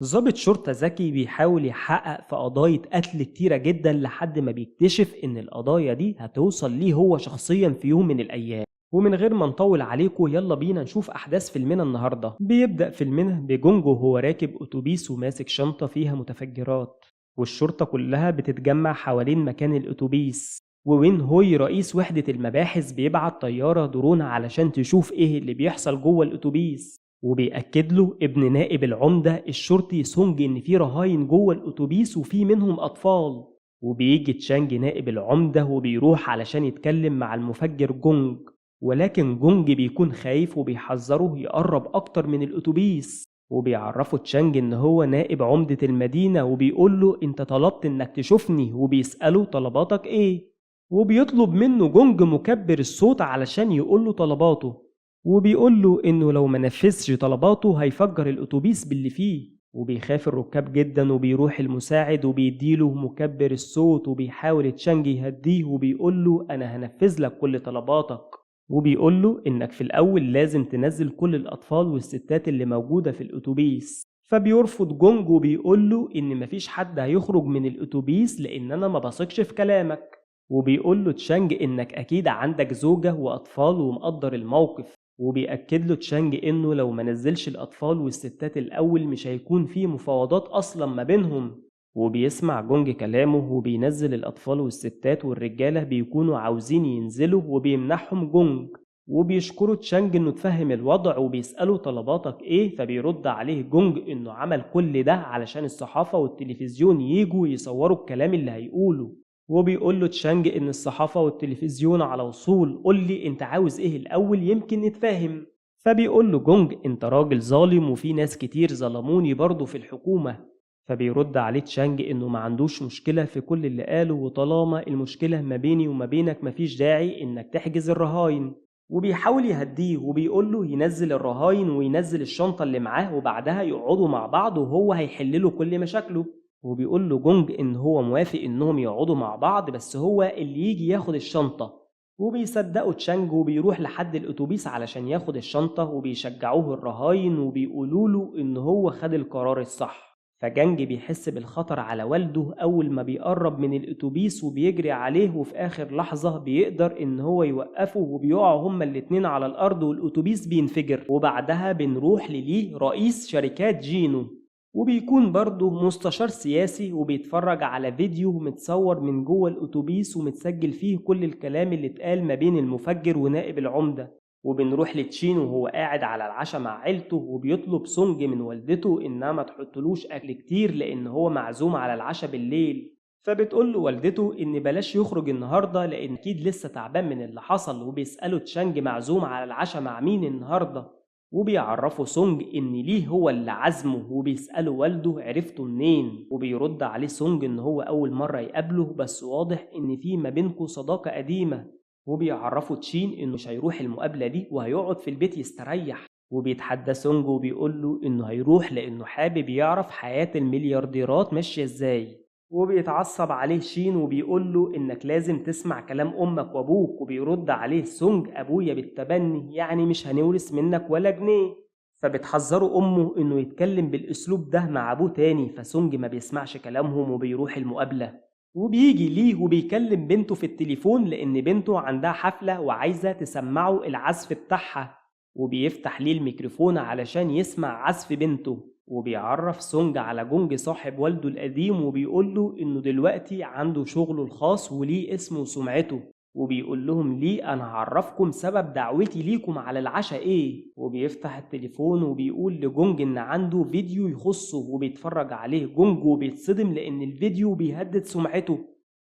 ضابط شرطة ذكي بيحاول يحقق في قضايا قتل كتيرة جدا لحد ما بيكتشف إن القضايا دي هتوصل ليه هو شخصيا في يوم من الأيام. ومن غير ما نطول عليكم يلا بينا نشوف أحداث فيلمنا النهاردة. بيبدأ فيلمنا بجونجو وهو راكب أتوبيس وماسك شنطة فيها متفجرات، والشرطة كلها بتتجمع حوالين مكان الأتوبيس. ووين هوي رئيس وحدة المباحث بيبعت طيارة درون علشان تشوف إيه اللي بيحصل جوه الأتوبيس، وبيأكد له ابن نائب العمدة الشرطي سونج إن في رهاين جوه الأتوبيس وفي منهم أطفال. وبيجي تشانج نائب العمدة وبيروح علشان يتكلم مع المفجر جونج، ولكن جونج بيكون خايف وبيحذره يقرب أكتر من الأتوبيس. وبيعرفه تشانج إن هو نائب عمدة المدينة وبيقوله أنت طلبت إنك تشوفني، وبيسأله طلباتك إيه. وبيطلب منه جونج مكبر الصوت علشان يقوله طلباته، وبيقول له إنه لو ما نفذش طلباته هيفجر الأتوبيس باللي فيه. وبيخاف الركاب جدا وبيروح المساعد وبيديله مكبر الصوت وبيحاول تشانج يهديه وبيقول له أنا هنفذ لك كل طلباتك. وبيقول له إنك في الأول لازم تنزل كل الأطفال والستات اللي موجودة في الأتوبيس. فبيرفض جونج وبيقول له إن مفيش حد هيخرج من الأتوبيس لأن أنا ما بثقش في كلامك. وبيقول له تشانج إنك أكيد عندك زوجة وأطفال ومقدر الموقف، وبيأكد له تشانج إنه لو ما نزلش الأطفال والستات الأول مش هيكون فيه مفاوضات أصلا ما بينهم. وبيسمع جونج كلامه وبينزل الأطفال والستات والرجالة بيكونوا عاوزين ينزلوا وبيمنحهم جونج. وبيشكروا تشانج إنه تفهم الوضع وبيسأله طلباتك إيه، فبيرد عليه جونج إنه عمل كل ده علشان الصحافة والتلفزيون ييجوا يصوروا الكلام اللي هيقوله. وبيقول له تشانج إن الصحافة والتلفزيون على وصول، قول لي أنت عاوز إيه الأول يمكن نتفاهم. فبيقول له جونج أنت راجل ظالم وفي ناس كتير ظلموني برضه في الحكومة. فبيرد عليه تشانج إنه ما عندوش مشكلة في كل اللي قاله، وطالما المشكلة ما بيني وما بينك مفيش داعي إنك تحجز الرهاين. وبيحاول يهديه وبيقول له ينزل الرهاين وينزل الشنطة اللي معاه وبعدها يقعدوا مع بعض وهو هيحلله كل مشاكله. وبيقول له جونج إن هو موافق إنهم يقعدوا مع بعض بس هو اللي يجي ياخد الشنطة. وبيصدقوا تشانج وبيروح لحد الأتوبيس علشان ياخد الشنطة وبيشجعوه الرهاين وبيقولوا له إن هو خد القرار الصح. فجانج بيحس بالخطر على والده أول ما بيقرب من الأتوبيس وبيجري عليه، وفي آخر لحظة بيقدر إن هو يوقفه وبيقعوا هما الاتنين على الأرض والأتوبيس بينفجر. وبعدها بنروح لليه رئيس شركات جينو، وبيكون برضه مستشار سياسي وبيتفرج على فيديو متصور من جوه الأتوبيس ومتسجل فيه كل الكلام اللي اتقال ما بين المفجر ونائب العمدة. وبنروح لتشين وهو قاعد على العشاء مع عيلته وبيطلب سونج من والدته إنها ما تحطلوش أكل كتير لأن هو معزوم على العشاء بالليل. فبتقول له والدته إن بلاش يخرج النهاردة لأن أكيد لسه تعبان من اللي حصل، وبيسأله تشانج معزوم على العشاء مع مين النهاردة. وبيعرفه سونج إن ليه هو اللي عزمه، وبيسأله والده عرفته منين، وبيرد عليه سونج إن هو أول مرة يقابله بس واضح إن في ما بينكوا صداقة قديمة. وبيعرفه تشين إنه مش هيروح المقابلة دي وهيقعد في البيت يستريح. وبيتحدى سونج وبيقوله إنه هيروح لأنه حابب يعرف حياة المليارديرات ماشية إزاي. وبيتعصب عليه شين وبيقوله إنك لازم تسمع كلام أمك وأبوك، وبيرد عليه سونج أبويا بالتبني يعني مش هنورث منك ولا جنيه. فبتحذره أمه إنه يتكلم بالأسلوب ده مع أبوه تاني، فسونج ما بيسمعش كلامهم وبيروح المقابلة. وبيجي ليه وبيكلم بنته في التليفون لأن بنته عندها حفلة وعايزة تسمعه العزف بتاعها. وبيفتح ليه الميكروفون علشان يسمع عزف بنته. وبيعرف سونج على جونج صاحب والده القديم وبيقوله إنه دلوقتي عنده شغله الخاص وليه اسمه وسمعته. وبيقول لهم ليه أنا هعرفكم سبب دعوتي ليكم على العشاء إيه. وبيفتح التليفون وبيقول لجونج إن عنده فيديو يخصه وبيتفرج عليه جونج وبيتصدم لأن الفيديو بيهدد سمعته.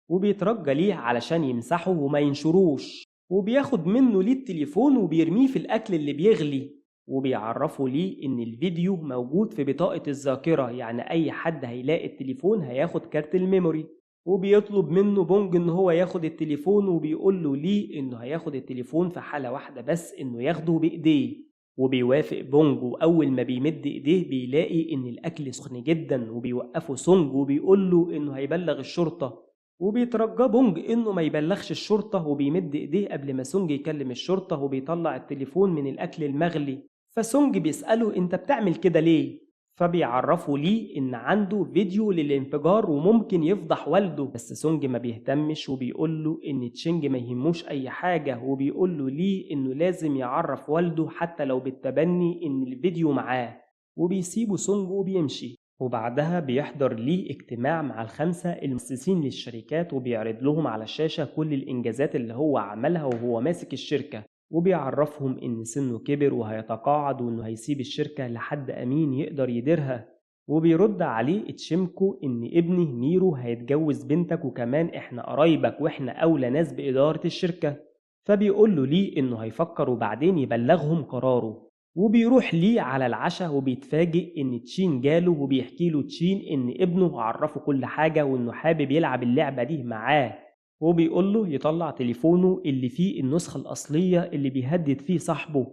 وبيترجى ليه علشان يمسحه وما ينشروش. وبياخد منه ليه التليفون وبيرميه في الأكل اللي بيغلي. وبيعرفوا ليه إن الفيديو موجود في بطاقة الذاكرة، يعني أي حد هيلاقي التليفون هياخد كارت الميموري. وبيطلب منه بونج إن هو ياخد التليفون وبيقول له ليه إنه هياخد التليفون في حالة واحدة بس، إنه ياخده بإيديه. وبيوافق بونج، وأول ما بيمد إيديه بيلاقي إن الأكل سخن جدا، وبيوقفه سونج وبيقول له إنه هيبلغ الشرطة. وبيترجى بونج إنه ما يبلغش الشرطة وبيمد إيديه قبل ما سونج يكلم الشرطة وبيطلع التليفون من الأكل المغلي. فسونج بيسأله أنت بتعمل كده ليه؟ فبيعرفوا ليه إن عنده فيديو للانفجار وممكن يفضح والده، بس سونج ما بيهتمش وبيقوله إن تشينج ما يهموش أي حاجة، وبيقوله ليه إنه لازم يعرف والده حتى لو بالتبني إن الفيديو معاه، وبيسيبه سونج وبيمشي. وبعدها بيحضر ليه اجتماع مع الخمسة المؤسسين للشركات وبيعرض لهم على الشاشة كل الإنجازات اللي هو عملها وهو ماسك الشركة، وبيعرفهم إن سنه كبر وهيتقاعد وإنه هيسيب الشركة لحد أمين يقدر يديرها. وبيرد عليه تشيمكو إن ابني ميرو هيتجوز بنتك وكمان إحنا قرايبك وإحنا أولى ناس بإدارة الشركة. فبيقول له ليه إنه هيفكر وبعدين يبلغهم قراره. وبيروح ليه على العشاء وبيتفاجئ إن تشين جاله وبيحكي له تشين إن ابنه عرفه كل حاجة وإنه حابب يلعب اللعبة دي معاه، وبيقول له يطلع تليفونه اللي فيه النسخة الأصلية اللي بيهدد فيه صاحبه،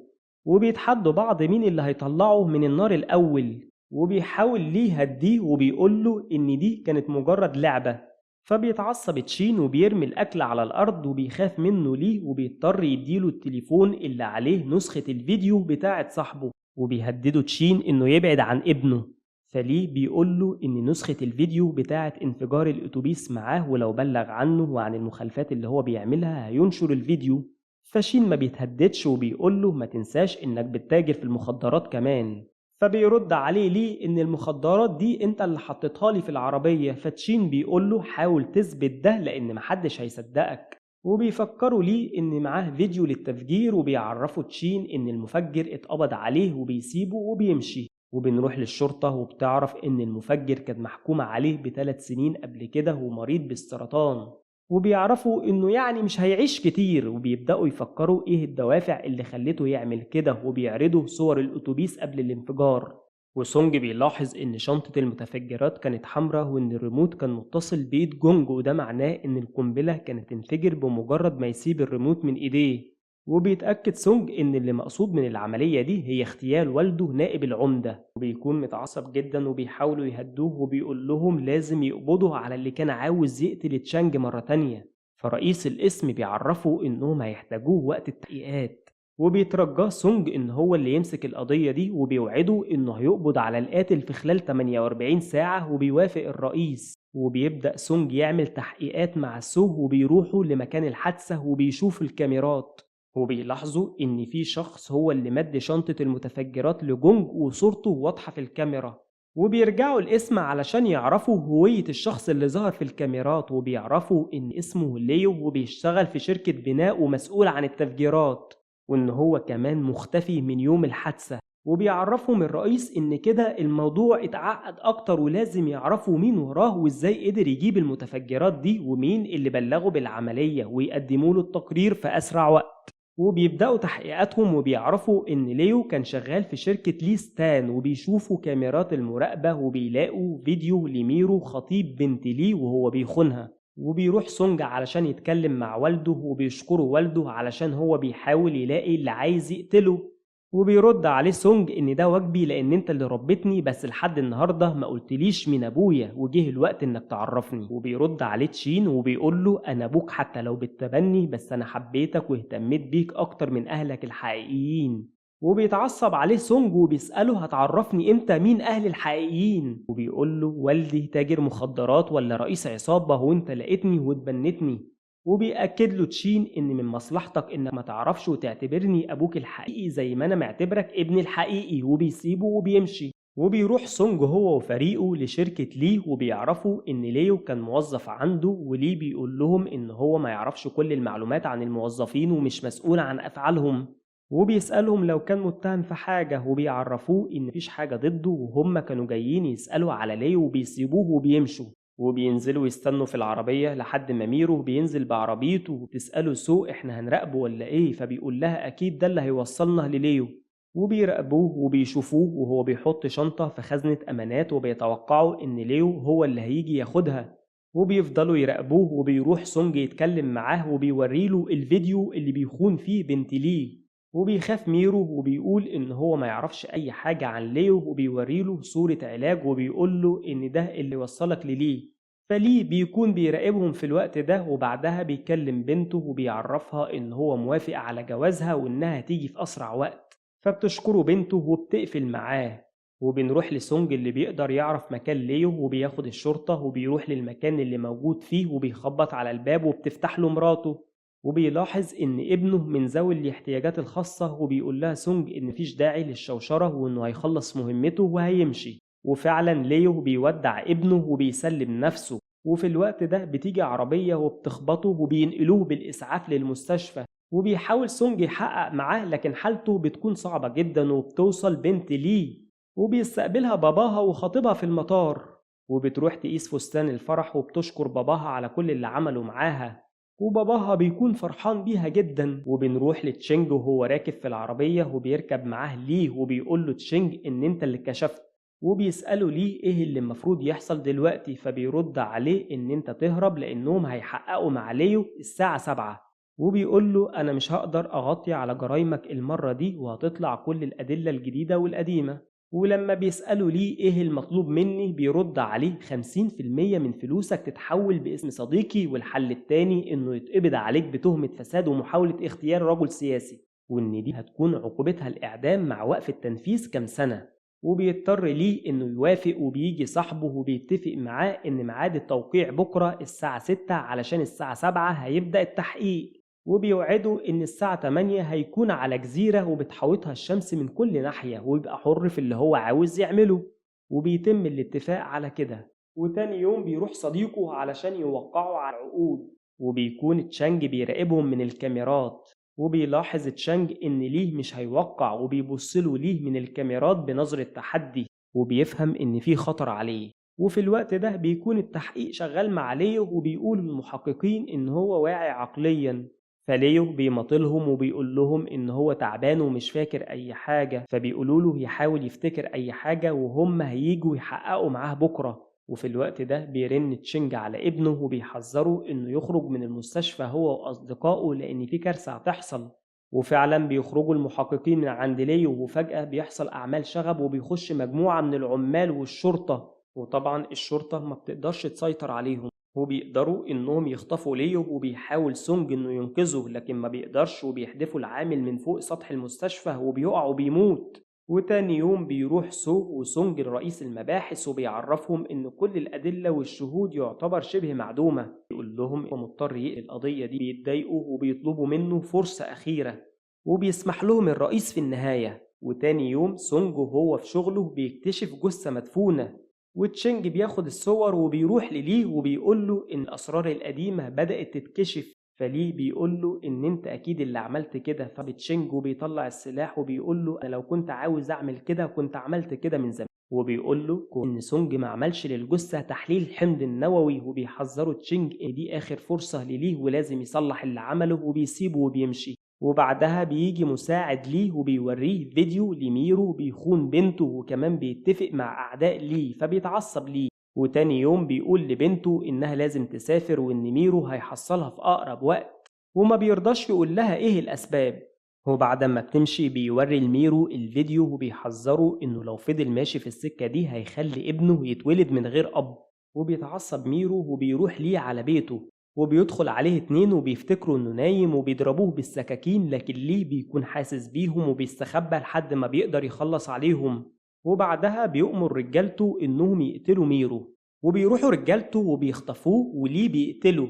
وبيتحدوا بعض مين اللي هيطلعه من النار الأول، وبيحاول ليه يهديه وبيقول له إن دي كانت مجرد لعبة. فبيتعصب تشين وبيرمي الأكل على الأرض وبيخاف منه ليه وبيضطر يديله التليفون اللي عليه نسخة الفيديو بتاعت صاحبه، وبيهدده تشين إنه يبعد عن ابنه. فليه بيقوله إن نسخة الفيديو بتاعت انفجار الأتوبيس معاه ولو بلغ عنه وعن المخالفات اللي هو بيعملها هينشر الفيديو. فشين ما بيتهددش وبيقوله ما تنساش إنك بتتاجر في المخدرات كمان. فبيرد عليه ليه إن المخدرات دي أنت اللي حطيتها لي في العربية. فتشين بيقوله حاول تثبت ده لأن محدش هيصدقك. وبيفكروا ليه إن معاه فيديو للتفجير وبيعرفوا تشين إن المفجر اتقبض عليه وبيسيبه وبيمشي. وبنروح للشرطة وبتعرف إن المفجر كان محكوم عليه ب3 سنين قبل كده ومريض بالسرطان، وبيعرفوا إنه يعني مش هيعيش كتير، وبيبدأوا يفكروا إيه الدوافع اللي خلته يعمل كده وبيعرضوا صور الأتوبيس قبل الانفجار. وسونج بيلاحظ إن شنطة المتفجرات كانت حمراء وإن الريموت كان متصل بإيد جونج، وده معناه إن القنبلة كانت تنفجر بمجرد ما يسيب الريموت من إيديه. وبيتأكد سونج إن اللي مقصود من العملية دي هي اغتيال والده نائب العمدة، وبيكون متعصب جدا وبيحاولوا يهدوه وبيقول لهم لازم يقبضوا على اللي كان عاوز يقتل تشانج مرة تانية. فرئيس القسم بيعرفوا إنهم هيحتاجوه وقت التحقيقات، وبيترجاه سونج إن هو اللي يمسك القضية دي وبيوعده إنه هيقبض على القاتل في خلال 48 ساعة، وبيوافق الرئيس. وبيبدأ سونج يعمل تحقيقات مع سو وبيروحوا لمكان الحادثة وبيشوف الكاميرات، وبيلاحظوا إن في شخص هو اللي مد شنطة المتفجرات لجونج وصورته واضحة في الكاميرا. وبيرجعوا الاسم علشان يعرفوا هوية الشخص اللي ظهر في الكاميرات، وبيعرفوا إن اسمه ليو وبيشتغل في شركة بناء ومسؤول عن التفجيرات، وإن هو كمان مختفي من يوم الحادثة. وبيعرفهم الرئيس إن كده الموضوع اتعقد أكتر ولازم يعرفوا مين وراه وإزاي قدر يجيب المتفجرات دي ومين اللي بلغوا بالعملية ويقدموا له التقرير في أسرع وقت. وبيبدأوا تحقيقاتهم وبيعرفوا إن ليو كان شغال في شركة لي ستان وبيشوفوا كاميرات المراقبة وبيلاقوا فيديو لميرو خطيب بنت لي وهو بيخونها. وبيروح سونج علشان يتكلم مع والده وبيشكره والده علشان هو بيحاول يلاقي اللي عايز يقتله، وبيرد عليه سونج ان ده واجبي لان انت اللي ربيتني بس لحد النهارده ما قلتليش مين ابويا وجه الوقت انك تعرفني. وبيرد عليه تشين وبيقول له انا ابوك حتى لو بالتبني بس انا حبيتك واهتميت بيك اكتر من اهلك الحقيقيين. وبيتعصب عليه سونج وبيسأله هتعرفني امتى مين اهلي الحقيقيين، وبيقول له والدي تاجر مخدرات ولا رئيس عصابة وانت لقيتني واتبنتني. وبيأكد له تشين إن من مصلحتك إنك ما تعرفش وتعتبرني أبوك الحقيقي زي ما أنا معتبرك ابني الحقيقي، وبيسيبه وبيمشي. وبيروح سونج هو وفريقه لشركة لي وبيعرفوا إن ليو كان موظف عنده، ولي بيقول لهم إن هو ما يعرفش كل المعلومات عن الموظفين ومش مسؤول عن أفعالهم، وبيسألهم لو كان متهم في حاجة وبيعرفوه إن مفيش حاجة ضده، وهم كانوا جايين يسألوا على ليو وبيسيبوه وبيمشوا. وبينزلوا يستنوا في العربية لحد ما ميرو بينزل بعربيته وبتسأله سو احنا هنراقبه ولا ايه، فبيقول لها اكيد ده اللي هيوصلنا لليو. وبيراقبوه وبيشوفوه وهو بيحط شنطة في خزنة امانات وبيتوقعوا ان ليو هو اللي هيجي ياخدها. وبيفضلوا يراقبوه وبيروح سونج يتكلم معاه وبيوريله الفيديو اللي بيخون فيه بنت ليه. وبيخاف ميرو وبيقول إن هو ما يعرفش أي حاجة عن ليو وبيوريله صورة علاج وبيقوله إن ده اللي وصلك لليه. فليه بيكون بيراقبهم في الوقت ده، وبعدها بيكلم بنته وبيعرفها إن هو موافق على جوازها وإنها تيجي في أسرع وقت، فبتشكره بنته وبتقفل معاه. وبنروح لسونج اللي بيقدر يعرف مكان ليو، وبياخد الشرطة وبيروح للمكان اللي موجود فيه وبيخبط على الباب وبتفتح له مراته، وبيلاحظ إن ابنه من ذوي الاحتياجات الخاصة، وبيقول لها سونج إن مفيش داعي للشوشرة وإنه هيخلص مهمته وهيمشي. وفعلا ليو بيودع ابنه وبيسلم نفسه. وفي الوقت ده بتيجي عربية وبتخبطه وبينقلوه بالإسعاف للمستشفى، وبيحاول سونج يحقق معاه لكن حالته بتكون صعبة جدا. وبتوصل بنت ليه وبيستقبلها باباها وخطيبها في المطار، وبتروح تقيس فستان الفرح وبتشكر باباها على كل اللي عمله معاها، وباباها بيكون فرحان بيها جدا. وبنروح لتشينج وهو راكب في العربية وبيركب معاه ليه، وبيقول له تشينج إن أنت اللي كشفت، وبيسأله ليه إيه اللي المفروض يحصل دلوقتي، فبيرد عليه إن أنت تهرب لأنهم هيحققوا مع ليو الساعة 7. وبيقول له أنا مش هقدر أغطي على جرايمك المرة دي، وهتطلع كل الأدلة الجديدة والقديمة. ولما بيسأله ليه إيه المطلوب مني، بيرد عليه 50% من فلوسك تتحول باسم صديقي، والحل التاني إنه يتقبض عليك بتهمة فساد ومحاولة اغتيال رجل سياسي، وإن دي هتكون عقوبتها الإعدام مع وقف التنفيذ كام سنة. وبيضطر ليه إنه يوافق، وبيجي صاحبه وبيتفق معاه إن ميعاد التوقيع بكرة الساعة 6 علشان الساعة 7 هيبدأ التحقيق. وبيوعده إن الساعة 8 هيكون على جزيرة وبتحوطها الشمس من كل ناحية، ويبقى حر في اللي هو عاوز يعمله. وبيتم الاتفاق على كده. وتاني يوم بيروح صديقه علشان يوقعوا على العقود، وبيكون تشانج بيراقبهم من الكاميرات. وبيلاحظ تشانج إن ليه مش هيوقع، وبيبصله ليه من الكاميرات بنظرة تحدي، وبيفهم إن في خطر عليه. وفي الوقت ده بيكون التحقيق شغال مع ليو، وبيقول المحققين إن هو واعي عقليا. فليو بيماطلهم وبيقول لهم إن هو تعبان ومش فاكر أي حاجة، فبيقولوا له يحاول يفتكر أي حاجة وهم هييجوا يحققوا معاه بكرة. وفي الوقت ده بيرن تشينج على ابنه وبيحذره إنه يخرج من المستشفى هو وأصدقائه لأن في كارثة هتحصل. وفعلا بيخرجوا المحققين من عند ليو، وفجأة بيحصل أعمال شغب وبيخش مجموعة من العمال والشرطة، وطبعا الشرطة ما بتقدرش تسيطر عليهم، وبيقدروا إنهم يخطفوا ليو. وبيحاول سونج إنه ينقذه لكن ما بيقدرش، وبيحدفوا العامل من فوق سطح المستشفى وبيقع وبيموت. وتاني يوم بيروح سو وسونج لرئيس المباحث وبيعرفهم إن كل الأدلة والشهود يعتبر شبه معدومة. يقول لهم هو مضطر يقل القضية دي، بيتضايقوا وبيطلبوا منه فرصة أخيرة، وبيسمح لهم الرئيس في النهاية. وتاني يوم سونج وهو في شغله بيكتشف جثة مدفونة، وتشينج بياخد الصور وبيروح لليه وبيقول له إن الأسرار القديمة بدأت تتكشف. فليه بيقول له إن أنت أكيد اللي عملت كده. فبتشينج وبيطلع السلاح وبيقول له أنا لو كنت عاوز أعمل كده كنت عملت كده من زمان. وبيقول له إن سونج ما عملش للجثة تحليل الحمض النووي، وبيحذروا تشينج إن دي آخر فرصة ليه ولازم يصلح اللي عمله، وبيسيبه وبيمشي. وبعدها بيجي مساعد ليه وبيوريه فيديو لميرو بيخون بنته، وكمان بيتفق مع أعداء ليه فبيتعصب ليه. وتاني يوم بيقول لبنته إنها لازم تسافر وإن ميرو هيحصلها في أقرب وقت، وما بيرضاش يقول لها إيه الأسباب. وبعد ما بتمشي بيوري لميرو الفيديو وبيحذره إنه لو فضل ماشي في السكة دي هيخلي ابنه يتولد من غير أب. وبيتعصب ميرو وبيروح ليه على بيته، وبيدخل عليه اتنين وبيفتكروا انه نايم وبيضربوه بالسكاكين، لكن ليه بيكون حاسس بيهم وبيستخبى لحد ما بيقدر يخلص عليهم. وبعدها بيؤمر رجالته انهم يقتلوا ميرو، وبيروحوا رجالته وبيخطفوه وليه بيقتله.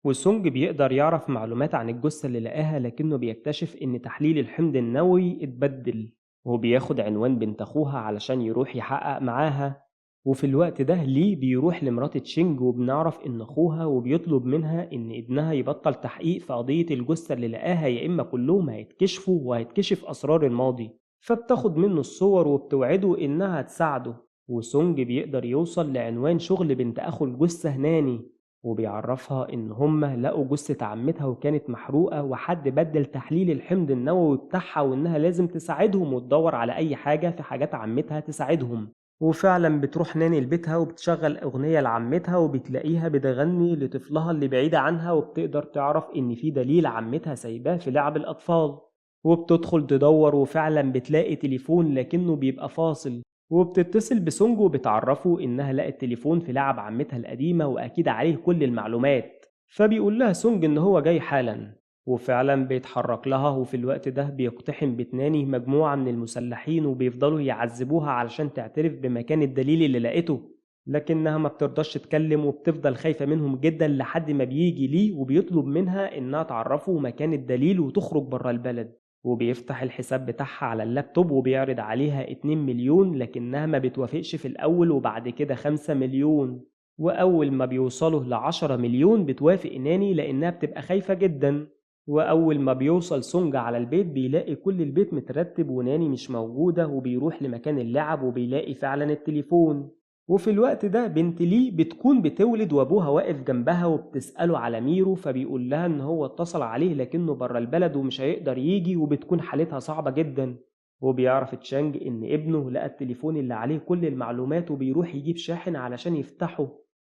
وسونج بيقدر يعرف معلومات عن الجثة اللي لقاها، لكنه بيكتشف ان تحليل الحمض النووي اتبدل، وبياخد عنوان بنت اخوها علشان يروح يحقق معاها. وفي الوقت ده ليه بيروح لمرات تشينج وبنعرف إن أخوها، وبيطلب منها إن ابنها يبطل تحقيق في قضية الجثة اللي لقاها، يا إما كلهم هيتكشفوا وهيتكشف أسرار الماضي. فبتاخد منه الصور وبتوعده إنها تساعده. وسونج بيقدر يوصل لعنوان شغل بنت أخو الجثة ناني، وبيعرفها إن هما لقوا جثة عمتها وكانت محروقة، وحد بدل تحليل الحمض النووي بتاعها، وإنها لازم تساعدهم وتدور على أي حاجة في حاجات عمتها تساعدهم. وفعلا بتروح ناني لبيتها وبتشغل أغنية لعمتها، وبتلاقيها بتغني لطفلها اللي بعيدة عنها، وبتقدر تعرف إن في دليل عمتها سايباه في لعب الأطفال. وبتدخل تدور وفعلا بتلاقي تليفون لكنه بيبقى فاصل، وبتتصل بسونج وبتعرفه إنها لقت تليفون في لعب عمتها القديمة وأكيد عليه كل المعلومات. فبيقول لها سونج إن هو جاي حالا. وفعلا بيتحرك لها، وفي الوقت ده بيقتحم بيت ناني مجموعة من المسلحين وبيفضلوا يعذبوها علشان تعترف بمكان الدليل اللي لقيته، لكنها ما بترضاش تتكلم وبتفضل خايفة منهم جدا لحد ما بيجي ليه وبيطلب منها إنها تعرفه مكان الدليل وتخرج برا البلد. وبيفتح الحساب بتاعها على اللابتوب وبيعرض عليها 2 مليون، لكنها ما بتوافقش في الأول وبعد كده 5 مليون. وأول ما بيوصلوا ل10 مليون بتوافق ناني لأنها بتبقى خايفة جدا. وأول ما بيوصل سونج على البيت بيلاقي كل البيت مترتب وناني مش موجودة، وبيروح لمكان اللعب وبيلاقي فعلا التليفون. وفي الوقت ده بنت لي بتكون بتولد وابوها واقف جنبها وبتسأله على ميرو، فبيقول لها ان هو اتصل عليه لكنه بره البلد ومش هيقدر يجي، وبتكون حالتها صعبة جدا. وبيعرف تشانج ان ابنه لقى التليفون اللي عليه كل المعلومات وبيروح يجيب شاحن علشان يفتحه،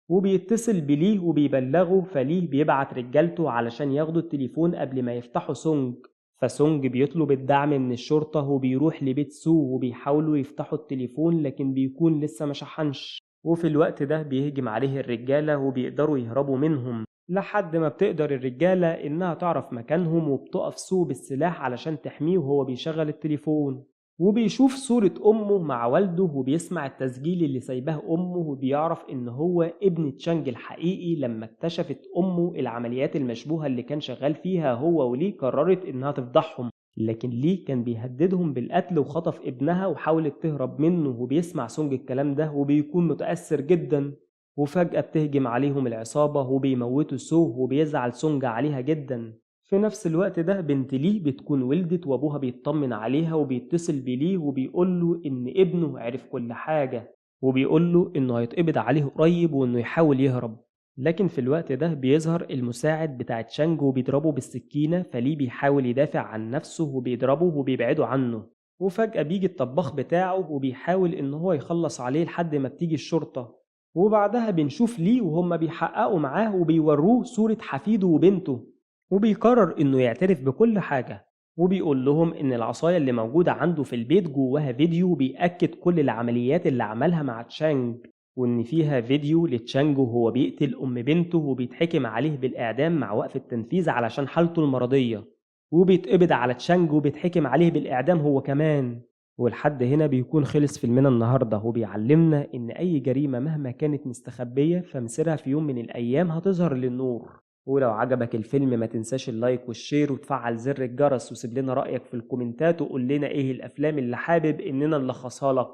وبيتصل بليه وبيبلغه، فليه بيبعت رجالته علشان ياخدوا التليفون قبل ما يفتحوا سونج. فسونج بيطلب الدعم من الشرطة وبيروح لبيت سو وبيحاولوا يفتحوا التليفون لكن بيكون لسه ما شحنش. وفي الوقت ده بيهجم عليه الرجالة وبيقدروا يهربوا منهم، لحد ما بتقدر الرجالة إنها تعرف مكانهم وبتقف سو بالسلاح علشان تحميه وهو بيشغل التليفون. وبيشوف صورة أمه مع والده وبيسمع التسجيل اللي سايباه أمه، وبيعرف إن هو ابن تشانج الحقيقي لما اكتشفت أمه العمليات المشبوهة اللي كان شغال فيها هو ولي قررت إنها تفضحهم، لكن لي كان بيهددهم بالقتل وخطف ابنها وحاولت تهرب منه. وبيسمع سونج الكلام ده وبيكون متأثر جدا. وفجأة بتهجم عليهم العصابة وبيموتوا سو وبيزعل سونج عليها جدا. في نفس الوقت ده بنت ليه بتكون ولدت وابوها بيطمن عليها وبيتصل بليه وبيقوله ان ابنه عرف كل حاجة، وبيقوله انه هيتقبض عليه قريب وانه يحاول يهرب. لكن في الوقت ده بيظهر المساعد بتاع تشانج وبيضربه بالسكينة، فليه بيحاول يدافع عن نفسه وبيضربه وبيبعده عنه. وفجأة بيجي الطباخ بتاعه وبيحاول ان هو يخلص عليه لحد ما بتيجي الشرطة. وبعدها بنشوف ليه وهم بيحققوا معاه وبيوروه صورة حفيده وبنته، وبيقرر إنه يعترف بكل حاجة. وبيقول لهم إن العصاية اللي موجودة عنده في البيت جواها فيديو بيأكد كل العمليات اللي عملها مع تشانج، وإن فيها فيديو لتشانج وهو بيقتل أم بنته وبيتحكم عليه بالإعدام مع وقف التنفيذ علشان حالته المرضية، وبيتقبض على تشانج وبيتحكم عليه بالإعدام هو كمان. ولحد هنا بيكون خلص فيلمنا النهاردة، وبيعلمنا إن أي جريمة مهما كانت مستخبية فمصيرها في يوم من الأيام هتظهر للنور. ولو عجبك الفيلم ما تنساش اللايك والشير وتفعل زر الجرس، وسيب لنا رأيك في الكومنتات وقول لنا ايه الافلام اللي حابب اننا نلخصها لك.